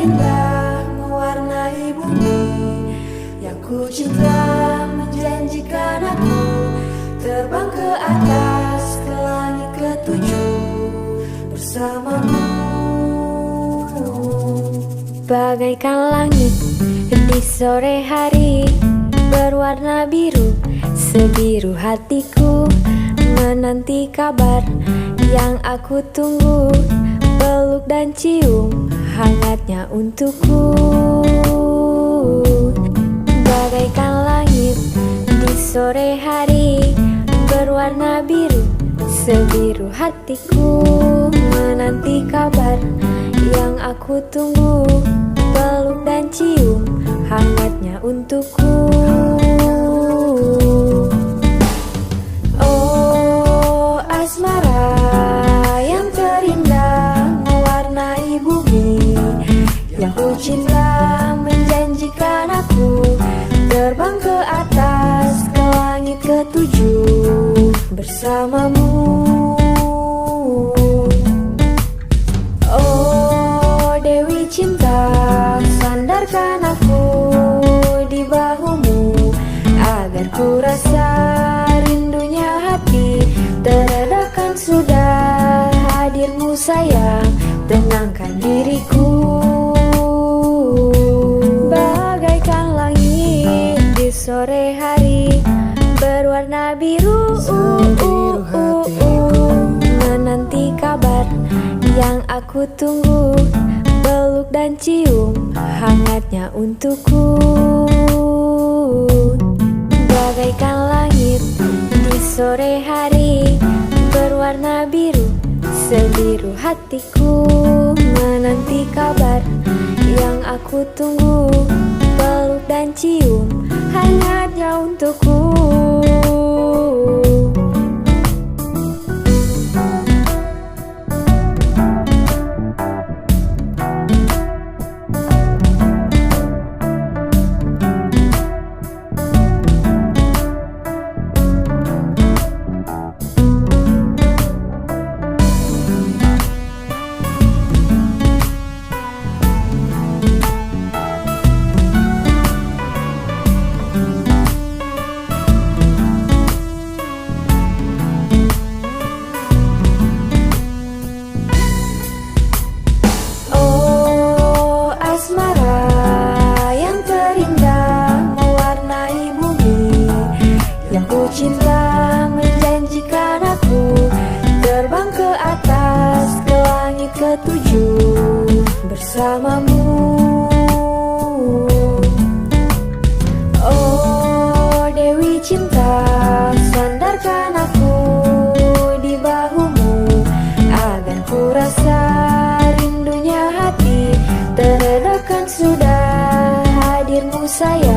terindah mewarnai bumi. Yang ku cinta menjanjikan aku terbang ke atas, ke langit ketujuh bersamamu. Bagaikan langit di sore hari berwarna biru, sebiru hatiku menanti kabar yang aku tunggu. Peluk dan cium hangatnya untukku. Bagaikan langit di sore hari berwarna biru, sebiru hatiku menanti kabar yang aku tunggu. Peluk dan cium hangatnya untukku. Oh asmara yang terindah mewarnai bumi. Yang ku cinta menjanjikan aku terbang ke atas, ke langit ketujuh bersamamu. Oh Dewi cinta, sandarkan aku di bahumu agar ku rasa rindunya hati teredakan. Sudah hadirmu sayang, tenangkan diriku. Bagaikan langit di sore hari berwarna biru, menanti kabar yang aku tunggu. Peluk dan cium hangatnya untukku. Bagaikan langit di sore hari berwarna biru, sebiru hatiku menanti kabar yang aku tunggu. Peluk dan cium hangatnya untukku. Cinta menjanjikan aku terbang ke atas, ke langit ketujuh bersamamu. Oh Dewi cinta, sandarkan aku di bahumu agar ku rasa rindunya hati teredakan. Sudah hadirmu sayang,